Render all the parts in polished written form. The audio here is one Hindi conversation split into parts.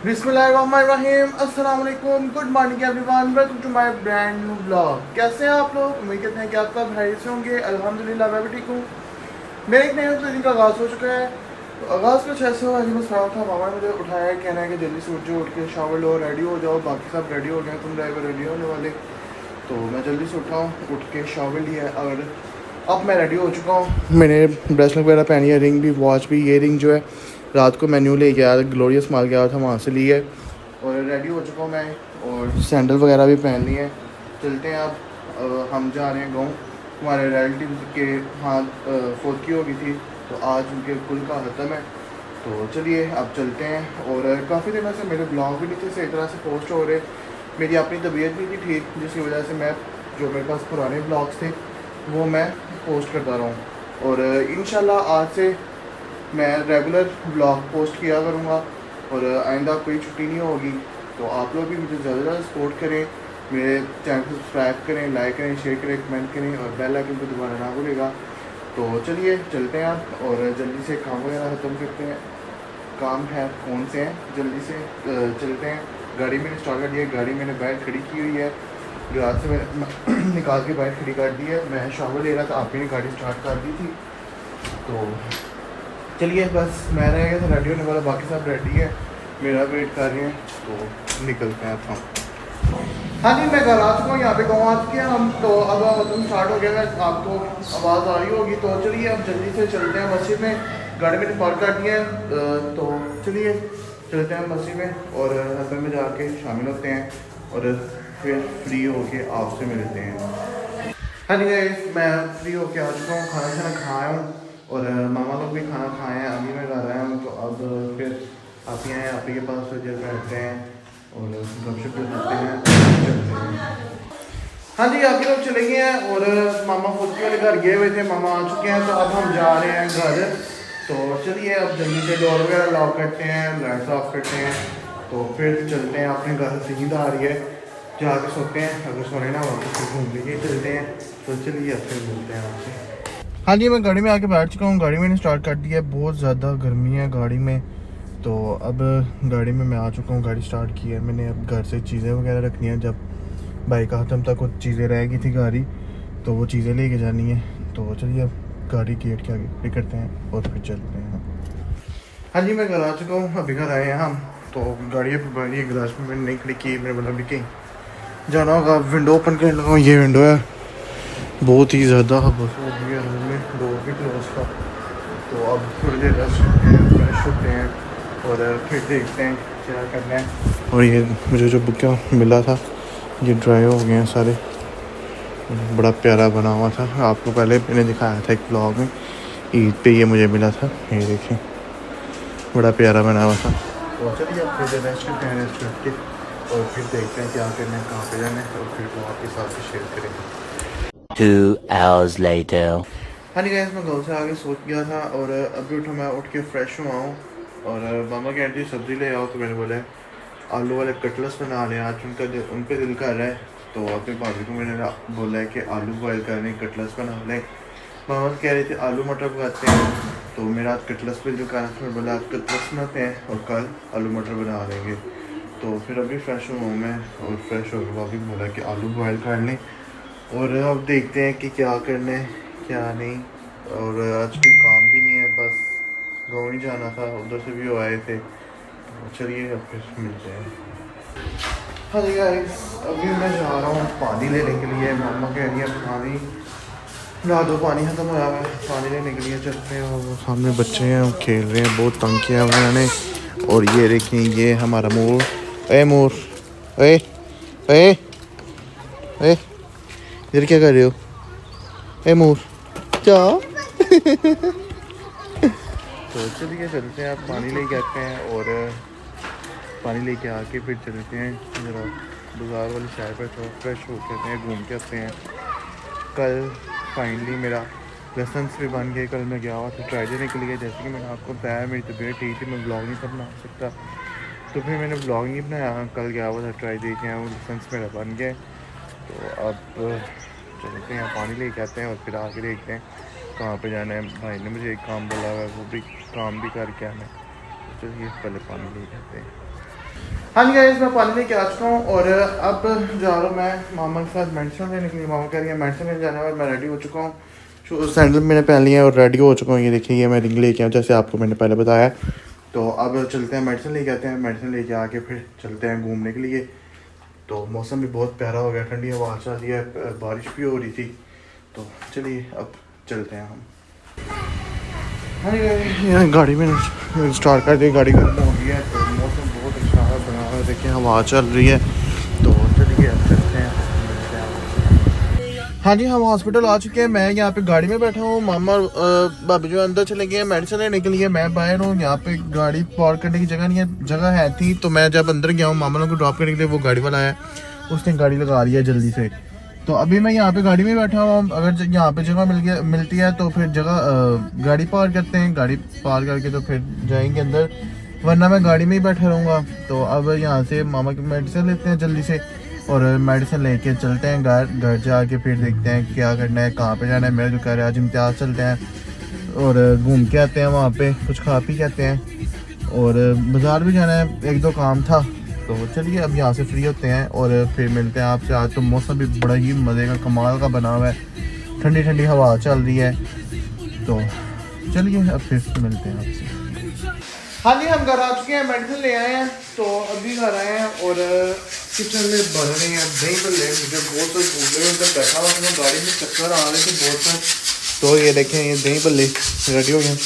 बिस्मिल्लाहिर्रहमानिर्रहीम, अस्सलाम वालेकुम, good morning everyone, welcome to my brand new blog. कैसे हैं आप लोग? उम्मीद करते हैं कि आप सब खैरियत से होंगे। अल्हम्दुलिल्लाह मैं भी ठीक हूँ। मेरे एक नए दिन का आगाज़ हो चुका है। तो आगाज़ कुछ ऐसे हुआ, मैं सो था, मामा ने मुझे उठाया, कहना है कि जल्दी से उठ जाओ, उठ के शावर लो, रेडी हो जाओ, बाकी सब रेडी हो गए, तुम ड्राइवर रेडी होने वाले। तो मैं जल्दी से उठा हूँ, उठ के शावर लिया और अब मैं रेडी हो चुका हूँ। मैंने ब्रेसलेट वगैरह पहनी है, रिंग भी, वॉच भी। ये रिंग जो है रात को मेन्यू ले गया, ग्लोरियस माल गया था, वहाँ से ली है और रेडी हो चुका हूँ मैं। और सैंडल वगैरह भी पहन ली है। चलते हैं अब। हम जा रहे हैं गाँव, हमारे रिलेटिव के हाथ फौतगी हो गई थी, तो आज उनके कुल का ख़त्म है। तो चलिए अब चलते हैं। और काफ़ी दिनों से मेरे ब्लॉग भी नहीं थे सही तरह से पोस्ट हो रहे। मेरी अपनी तबीयत भी नहीं ठीक, जिसकी वजह से मैं जो मेरे पास पुराने ब्लॉग्स थे वो मैं पोस्ट करता रहा हूँ। और इंशाल्लाह आज से मैं रेगुलर ब्लॉग पोस्ट किया करूँगा और आइंदा कोई छुट्टी नहीं होगी। तो आप लोग भी मुझे ज़्यादा से ज़्यादा सपोर्ट करें, मेरे चैनल को सब्सक्राइब करें, लाइक करें, शेयर करें, कमेंट करें और बेल आइकन को दोबारा ना भूलिएगा। तो चलिए चलते हैं आप और जल्दी से काम वगैरह ख़त्म करते हैं। काम है कौन से हैं, जल्दी से चलते हैं। गाड़ी मैंने स्टार्ट कर दी है, गाड़ी मैंने बाहर खड़ी की हुई है, गराज से मैंने निकाल के बाहर खड़ी कर दी है। मैं शावर ले रहा था, आप ही ने गाड़ी स्टार्ट कर दी थी। तो चलिए बस मैं रह गया था रेडी होने वाला, बाकी सब रेडी है, मेरा वेट कर रहे हैं। तो निकलते हैं हम। हाँ जी, मैं घर आ चुका हूँ, यहाँ पे गाँव आ चुके हैं हम। तो अब तुम स्टार्ट हो गया है, आपको आवाज़ आ रही होगी। तो चलिए अब जल्दी से चलते हैं मस्जिद में, गाड़ी मैंने पार्क कर दी है। तो चलिए चलते हैं मस्जिद में और हसन में जाके शामिल होते हैं और फिर फ्री होके आपसे मिलते हैं। हाँ जी गाइस, मैं फ्री होके आ चुका हूँ, खाना शाना खाया हूँ और मामा लोग भी खाना खाए हैं, अभी मैं घर आया हूँ। तो अब फिर आप ही आए, आप ही के पास जब बैठते हैं और गपशप करते हैं, चलते हैं। हाँ जी, आप ही लोग चले गए हैं और मामा फुल्की वाले घर गए हुए थे, मामा आ चुके हैं। तो अब हम जा रहे हैं घर। तो चलिए अब जल्दी से डोर वगैरह लॉक करते हैं, लाइट्स ऑफ करते हैं, तो फिर चलते हैं अपने घर। से नींद आ रही है, जाके सोते हैं, अगर सोने ना वापस फिर घूम लीजिए, चलते हैं। तो चलिए अब फिर मिलते हैं आपसे। हाँ जी, मैं गाड़ी में आके बैठ चुका हूँ, गाड़ी मैंने स्टार्ट कर दी है। बहुत ज़्यादा गर्मी है गाड़ी में, तो अब गाड़ी में मैं आ चुका हूँ, गाड़ी स्टार्ट की है मैंने। अब घर से चीज़ें वगैरह रखनी है, जब बाइक का ख़त्म तक कुछ चीज़ें रह गई थी गाड़ी, तो वो चीज़ें लेके जानी है। तो चलिए अब गाड़ी गेट के आगे पे करते हैं और फिर चलते हैं। हाँ जी, मैं घर आ चुका हूँ, अभी घर आए हैं हम। तो गाड़ी अभी बड़ी गराज में मैंने नहीं खड़ी की, मैंने बोला अभी कहीं जाना होगा, विंडो ओपन करने लगा हूँ। ये विंडो है, बहुत ही ज़्यादा हवा हो रही है रूम में, डोर भी क्लोज था। तो अब थोड़ी देर रेस्ट करते हैं, फ्रेश होते हैं और फिर देखते हैं क्या करना है। और ये मुझे जो बुक मिला था, ये ड्राई हो गए हैं सारे, बड़ा प्यारा बना हुआ था। आपको पहले मैंने दिखाया था एक ब्लॉग में, ईद पे ये मुझे मिला था, ये देखें, बड़ा प्यारा बना हुआ था। तो चलिए अब फिर रेस्ट करते हैं, रेस्ट करके और फिर देखते हैं क्या करना है, कहाँ पे जाना है, और फिर वो आपके साथ शेयर करेंगे। 2 hours later. हाँ जी गाइस, मैं घर से आगे सोच गया था और अभी उठा, मैं उठ के फ्रेश हुआ हूँ और मामा कह रही थी सब्ज़ी ले आओ, तो मैंने बोला आलू वाले कटलेट्स बना लें आज, उन पे दिल कर रहा है। तो अपने भाभी को मैंने बोला है कि आलू बॉयल करने कटलेट्स बना लें। मामा कह रहे थे आलू मटर पकाते हैं, तो मेरा आज कटलेट्स पे दिल कर रहा था, मैं बोला आज कटलेट्स बनाते हैं और कल आलू मटर बना लेंगे। तो फिर अभी फ्रेश हुआ हूँ मैं और फ्रेश होकर भाभी को बोला कि आलू बॉयल कर लें और अब देखते हैं कि क्या करना है क्या नहीं। और आज कोई काम भी नहीं है, बस गाँव ही जाना था, उधर से भी वो आए थे। तो चलिए अब फिर मिलते हैं। हाँ जी गाइस, अभी मैं जा रहा हूँ पानी लेने के लिए। मामा कह रही है पानी ला दो, पानी ख़त्म होया है, पानी लेने के लिए चलते हैं। और वो सामने बच्चे हैं, वो खेल रहे हैं, बहुत तंग किया है उन्होंने। और ये देखें, ये हमारा मोर, ए मोर, ए ए ए, इधर क्या कर रहे हो, ए मोर क्या। तो चलिए चलते हैं, आप पानी लेके आते हैं और पानी लेके आके फिर चलते हैं ज़रा बाज़ार वाली साइड पर, थोड़ा फ्रेश हो के आते हैं, घूम के आते हैं। कल फाइनली मेरा लेसन्स भी बन गए। कल मैं गया हुआ था ट्राई देने के लिए, जैसे कि मैंने आपको बताया मेरी तबीयत ठीक थी, मैं ब्लॉग नहीं था बना सकता, तो फिर मैंने ब्लॉग नहीं बनाया। कल गया हुआ था ट्राई दे के आया हूँ, लेसन्स मेरा बन गए। तो अब चलते हैं, पानी लेके आते हैं और फिर आके देखते हैं कहाँ पे जाना है। भाई ने मुझे एक काम बोला हुआ है, वो भी काम भी करके आना है। तो चलिए पहले पानी लेके आते हैं। हाँ जी गाइस, मैं पानी लेके आ चुका हूँ और अब जा रहा हूँ मैं मामा के साथ मेडिसिन लेने के लिए। मामा कह रही है मेडिसिन लेने जाना है और मैं रेडी हो चुका हूँ। सैंडल मैंने पहन लिया है और रेडी हो चुका हूँ। ये देखिए, ये मैं रिंग लेके आऊँ जैसे आपको मैंने पहले बताया। तो अब चलते हैं, मेडिसिन लेके आते हैं। मेडिसिन लेके आके फिर चलते हैं घूमने के लिए। तो मौसम भी बहुत प्यारा हो गया, ठंडी हवा चल रही है, बारिश भी हो रही थी। तो चलिए अब चलते हैं हम। हाँ जी, गाड़ी में स्टार्ट कर दी, गाड़ी गर्म हो गई है। तो मौसम बहुत अच्छा है, बना हुआ है, देखिए हवा चल रही है। तो चलिए अब चलते हैं। हाँ जी, हम हॉस्पिटल आ चुके हैं। मैं यहाँ पे गाड़ी में बैठा हूँ, मामा और भाभी जो अंदर चले गए हैं मेडिसिन लेने के लिए। मैं बाहर हूँ, यहाँ पे गाड़ी पार्क करने की जगह नहीं है, जगह है थी। तो मैं जब अंदर गया हूँ मामा लोगों को ड्रॉप करने के लिए, वो गाड़ी वाला आया, उसने गाड़ी लगा लिया जल्दी से। तो अभी मैं यहाँ पे गाड़ी में बैठा हूँ। अगर यहाँ पे जगह मिलती है तो फिर जगह गाड़ी पार करते हैं, गाड़ी पार करके तो फिर जाएंगे अंदर, वरना मैं गाड़ी में ही बैठा रहूँगा। तो अब यहाँ से मामा की मेडिसिन लेते हैं जल्दी से और मेडिसिन लेके चलते हैं घर जाके फिर देखते हैं क्या करना है, कहाँ पे जाना है। मेरे जो कह रहे हैं आज इम्तियाज़ चलते हैं और घूम के आते हैं, वहाँ पे कुछ खा पी के आते हैं और बाज़ार भी जाना है, एक दो काम था। तो चलिए अब यहाँ से फ्री होते हैं और फिर मिलते हैं आपसे। आज तो मौसम भी बड़ा ही मज़े का, कमाल का बना हुआ है, ठंडी ठंडी हवा चल रही है। तो चलिए अब फिर मिलते हैं आपसे। हाँ जी, हम घर आ चुके हैं, मेडिसिन ले आए हैं। तो अभी घर आए हैं और किचन में बन रही हैं दही भल्ले। मुझे बहुत सारे भूले अंदर बैठा हुआ था, गाड़ी में चक्कर आ रहे थे बहुत सारे। तो ये देखें, ये दही भल्ले रेडी हो गए।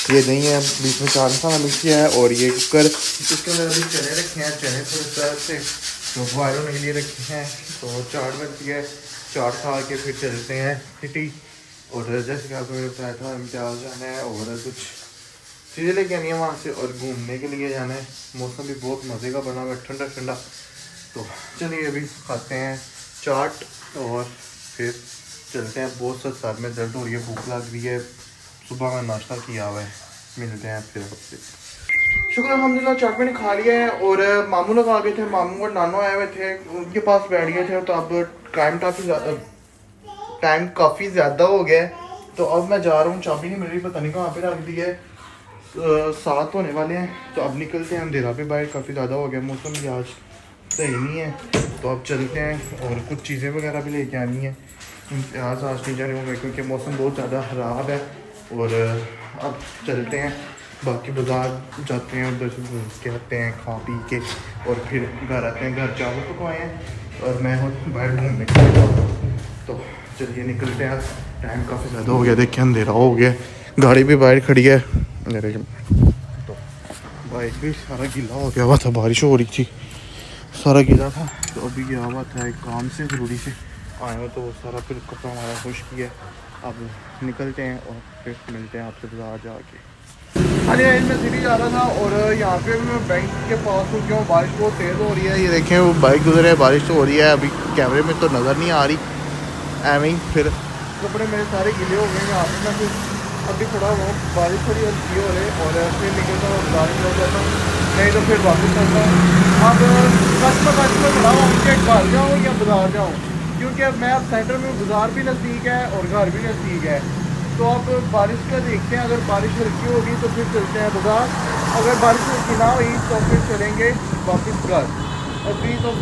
ये दही है, बीच में चाट मसाला मिक्स किया है और ये कुकर, इसके अंदर अभी चने रखे हैं। चने थोड़े तरह से जो बॉयल होने के लिए रखे हैं। तो चाट बनती है, चाट खा के फिर चलते हैं सिटी। और जैसे कि आपको बताया था, इम्तियाज़ जाना है और कुछ चीज़ें लेके आनी है वहाँ से और घूमने के लिए जाना है। मौसम भी बहुत मज़े का बना हुआ है, ठंडा ठंडा। तो चलिए अभी खाते हैं चाट और फिर चलते हैं। बहुत सा सर में दर्द हो रही है, भूख लग रही है, सुबह का नाश्ता किया हुआ है। मिलते हैं फिर आपसे। शुक्र अल्हम्दुलिल्लाह, चाट मैंने खा लिया है और मामू लोग आ गए थे, मामू और नानो आए हुए थे, उनके पास बैठ गए थे। तो अब टाइम काफ़ी ज़्यादा हो गया है। तो अब मैं जा रहा हूँ, चाबी नहीं मिल रही, पता नहीं कहाँ पे रख दी है। 7 होने वाले हैं तो अब निकलते हैं। अंधेरा भी बाहर काफ़ी ज़्यादा हो गया, मौसम भी आज सही नहीं है। तो अब चलते हैं और कुछ चीज़ें वगैरह भी लेके आनी है। आज नहीं जाने होंगे क्योंकि मौसम बहुत ज़्यादा ख़राब है। और अब चलते हैं, बाकी बाज़ार जाते हैं, उधर से घूम के आते हैं खा पी के और फिर घर आते हैं। घर चावल पकवाए हैं और मैं बाहर घूमने के लिए। तो चलिए निकलते हैं, टाइम काफ़ी ज़्यादा हो गया, देखिए अंधेरा हो गया, गाड़ी भी बाहर खड़ी है। तो बाइक भी सारा गीला हो गया हुआ था, बारिश हो रही थी, सारा गीला था। तो अभी गया हुआ था एक काम से, ज़रूरी से आए हो, तो वो सारा फिर कपड़ा हमारा खुश्क किया। अब निकलते हैं और फिर मिलते हैं आपसे बाजार जाके। हाँ जी, मैं सिटी जा रहा था और यहाँ पे मैं बैंक के पास हूँ। क्यों, बारिश बहुत तेज़ हो रही है। ये देखें वो बाइक गुजरे है, बारिश तो हो रही है, अभी कैमरे में तो नज़र नहीं आ रही। एवं ही फिर कपड़े मेरे सारे गीले हो गए। यहाँ पे मैं फिर अभी खड़ा हुआ हूँ, बारिश थोड़ी हल्की हो रही और फिर निकलता हूँ, बारिश हो जाता हूँ, नहीं तो फिर वापस आता हूँ। अब कस्टमर खड़ा हुआ हूँ कि घर जाऊँ या बाज़ार जाऊँ, क्योंकि अब मैं अब सेंटर में, बाज़ार भी नज़दीक है और घर भी नज़दीक है। तो अब बारिश का देखते हैं, अगर बारिश हल्की होगी तो फिर चलते हैं बाज़ार, अगर बारिश हल्की ना हुई तो फिर चलेंगे वापस घर। अभी तो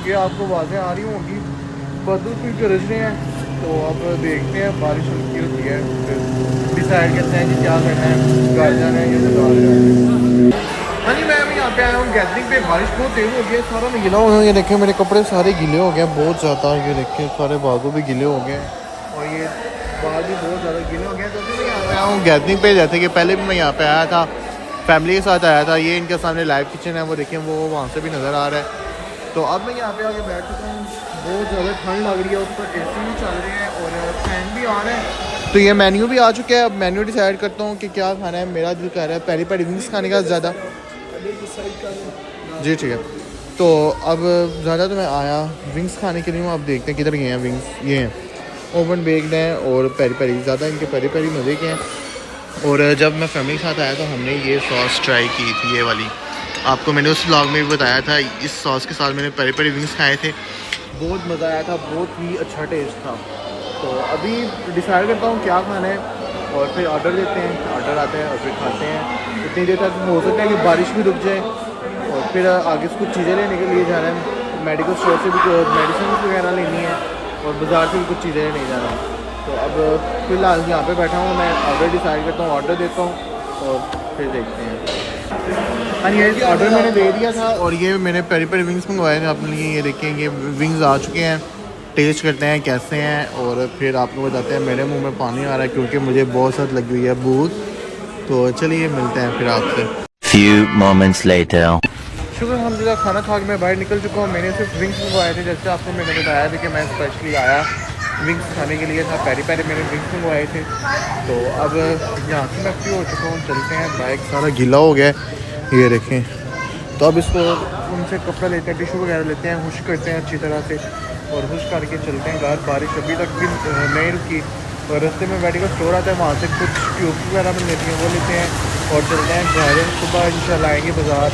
ये आपको आवाज़ें आ रही होंगी, बादल भी गरज रहे हैं। तो अब देखते हैं, बारिश हल्की होती है फिर डिसाइड करते हैं कि क्या करना है, घर जाना है या बाजार जाना है। हाँ जी, मैं अभी यहाँ पे आया हूँ गैदरिंग पे। बारिश बहुत तेज़ हो गई है, सारा मैं गीला हो गया। ये देखें मेरे कपड़े सारे गीले हो गए बहुत ज़्यादा। ये देखें सारे बाजू भी गीले हो गए और ये बाल भी बहुत ज़्यादा गीले हो गए। तो अभी मैं यहाँ आया हूँ गैदरिंग पे, जैसे कि पहले भी मैं यहाँ पे आया था, फैमिली के साथ आया था। ये इनके सामने लाइव किचन है, वो देखें, वो वहाँ से भी नज़र आ रहा है। तो अब मैं यहाँ पे आके बैठ चुका हूँ, बहुत ज़्यादा ठंड लग रही है, ऊपर AC भी चल रहे हैं और फैन भी ऑन है। तो ये मेन्यू भी आ चुका है, अब मेन्यू डिसाइड करता हूँ कि क्या खाना है। मेरा दिल कह रहा है पहली पहली विंग्स खाने का ज़्यादा। जी ठीक है, तो अब ज़्यादा तो मैं आया विंग्स खाने के लिए हूँ। अब देखते हैं किधर गए हैं विंग्स। ये हैं ओवन बेक्ड हैं और पेरी पेरी, ज़्यादा इनके पेरी पेरी मज़े के हैं। और जब मैं फैमिली के साथ आया तो हमने ये सॉस ट्राई की थी, ये वाली, आपको मैंने उस व्लॉग में भी बताया था। इस सॉस के साथ मैंने पेरी पेरी विंग्स खाए थे, बहुत मज़ा आया था, बहुत ही अच्छा टेस्ट था। तो अभी डिसाइड करता हूँ क्या खाना है और फिर ऑर्डर देते हैं, ऑर्डर आते हैं और फिर खाते हैं। इतनी देर तक हो सकता है कि बारिश भी रुक जाए और फिर आगे से कुछ चीज़ें लेने के लिए जाना है, मेडिकल स्टोर से भी मेडिसिन वगैरह लेनी है और बाज़ार से भी कुछ चीज़ें लेने जाना है। तो अब फ़िलहाल यहाँ पे बैठा हूँ, मैं ऑर्डर डिसाइड करता हूँ, ऑर्डर देता हूँ और फिर देखते हैं। हाँ ये ऑर्डर मैंने दे दिया था और ये मैंने पेरी पेरी विंग्स मंगवाए थे अपने लिए। ये देखें, ये विंग्स आ चुके हैं, टेस्ट करते हैं कैसे हैं और फिर आपको बताते हैं। मेरे मुंह में पानी आ रहा है क्योंकि मुझे बहुत साथ लगी हुई है भूख। तो चलिए मिलते हैं फिर आपसे। Few moments later. शुक्र अल्हम्दुलिल्लाह, खाना खा के मैं बाहर निकल चुका हूँ। मैंने सिर्फ विंग्स मंगवाए थे, जैसे आपको मैंने बताया था कि मैं स्पेशली आया विंग्स खाने के लिए था। पेरी पेरी मैंने विंग्स मंगवाए थे। तो अब यहाँ से मैं फ्री हो चुका हूँ, चलते हैं। बाइक सारा गीला हो गया है, ये देखें। तो अब इसको उनसे कपड़ा लेते हैं, टिशू वगैरह लेते हैं, खुश करते हैं अच्छी तरह से और खुश करके चलते हैं घर। बारिश अभी तक भी नहीं रुकी और रास्ते में मेडिकल स्टोर आता है, वहाँ से कुछ ट्यूब्स वगैरह मिल लेती हैं, वो लेते हैं और चलते हैं घर। सुबह इंशाल्लाह आएंगे बाज़ार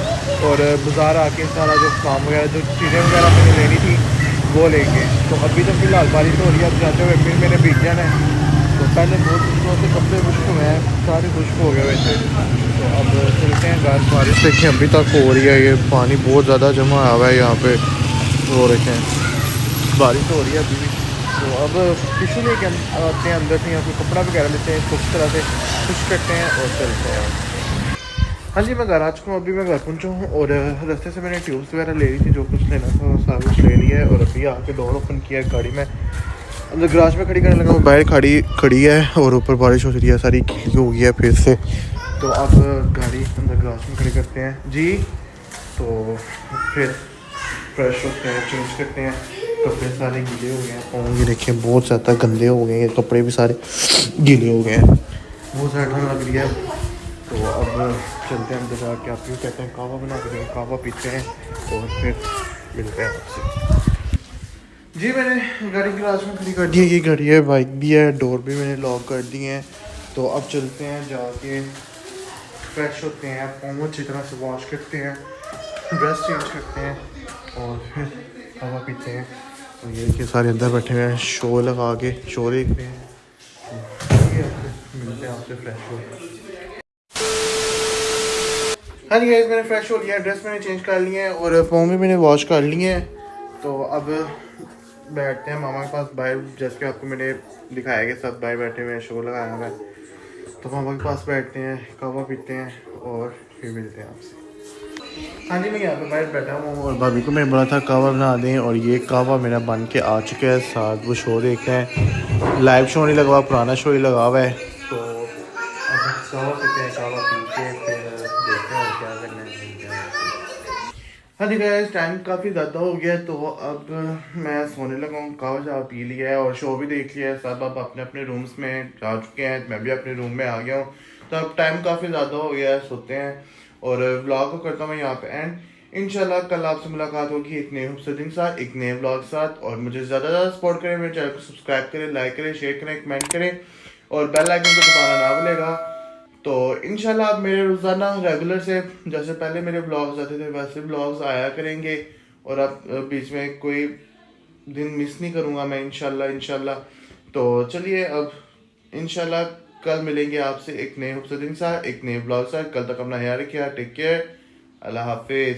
और बाज़ार आके सारा जो काम वगैरह, जो चीज़ें वगैरह मैंने लेनी थी वो लेंगे। तो अभी तो फ़िलहाल बारिश हो रही है, अब जाते हुए फिर मैंने भीग जाना है। तो पहले बहुत दिनों से कपड़े खुश्क हुए हैं, सारे खुश्क हो गए वैसे। तो अब चलते हैं घर। बारिश देखें अभी तक हो रही है, ये पानी बहुत ज़्यादा जमा हुआ है यहाँ पे। वो देखें बारिश हो रही है अभी भी। तो अब टिशू लेके आते हैं अंदर से, यहाँ पे कपड़ा वगैरह लेते हैं, इसको इस तरह से खुश करते हैं और चलते हैं। हाँ जी, मैं घर आ चुका हूँ, अभी मैं घर पहुँचा हूँ और रास्ते से मैंने ट्यूब्स वगैरह ले ली थी, जो कुछ लेना था वो सारा कुछ ले लिया है। और अभी आके डोर ओपन किया है, गाड़ी में अंदर गराज में खड़ी करने लगा हूँ। बाहर खड़ी है और ऊपर बारिश हो रही है, सारी गीली हो गई है फिर से। तो अब गाड़ी अंदर गराज में खड़ी करते हैं जी। तो फिर फ्रेश होते हैं, चेंज करते हैं, कपड़े सारे गीले हो गए हैं और ये देखिए बहुत ज़्यादा गंदे हो गए हैं, कपड़े भी सारे गीले हो गए हैं, बहुत ज़्यादा ठंड लग रही है। तो अब चलते हैं अंदर जाके, आप यूँ कहते हैं कहवा बना के कहवा पीते हैं और फिर मिलते हैं आपसे। जी मैंने गाड़ी गैराज में खड़ी कर दी है, ये गाड़ी है, बाइक भी है, डोर भी मैंने लॉक कर दिए हैं। तो अब चलते हैं, जाके फ्रेश होते हैं, पाँव अच्छी तरह से वॉश करते हैं, ड्रेस चेंज करते हैं और फिर हवा पीते हैं। तो ये देखिए सारे अंदर बैठे हुए हैं, शो लगा के शो देख रहे हैं। तो मिलते हैं आपसे फ्रेश हो। हाँ जी गाइस, मैंने फ्रेश हो लिया, ड्रेस मैंने चेंज कर लिए हैं और पाँव भी मैंने वॉश कर लिए हैं। तो अब बैठते हैं मामा के पास बाहर, जैसे कि आपको मैंने दिखाया कि सब बाहर बैठे हुए हैं, शो लगाया हुआ है। तो मामा के पास बैठते हैं, कहवा पीते हैं और फिर मिलते हैं आपसे। हाँ जी, मैं यहाँ पे बाहर बैठा हूँ और भाभी को मैंने बोला था कहवा बना दें और ये कहवा मेरा बन के आ चुका है। साथ वो शो देख रहे हैं, लाइव शो नहीं लगा हुआ, पुराना शो ही लगा हुआ है। तो अब कहवा पीते हैं, कहवा पी के फिर देखते हैं और क्या करना है। हाँ जी गाइस, टाइम काफ़ी ज़्यादा हो गया है, तो अब मैं सोने लगा हूँ। कहवा शवा पी लिया है और शो भी देख लिया है, सब अब अपने अपने रूम्स में जा चुके हैं, मैं भी अपने रूम में आ गया हूँ। तो अब टाइम काफ़ी ज़्यादा हो गया है, सोते हैं और व्लॉग को करता हूँ यहाँ पे एंड। इंशाल्लाह कल आपसे मुलाकात होगी एक नए खूबसूरत के साथ, एक नए व्लॉग के साथ। और मुझे ज़्यादा ज़्यादा सपोर्ट करें, मेरे चैनल को सब्सक्राइब करें, लाइक करें, शेयर करें, कमेंट करें और बेल आइकन को दबाना ना भूलेगा। तो इंशाल्लाह आप मेरे रोज़ाना रेगुलर से, जैसे पहले मेरे ब्लॉग्स आते थे वैसे ब्लॉग्स आया करेंगे और अब बीच में कोई दिन मिस नहीं करूँगा मैं, इंशाल्लाह। तो चलिए अब इंशाल्लाह कल मिलेंगे आपसे एक नए खूबसूरत दिन के साथ, एक नए ब्लॉग के साथ। कल तक अपना ख्याल रखिए, टेक केयर, अल्लाह हाफिज़।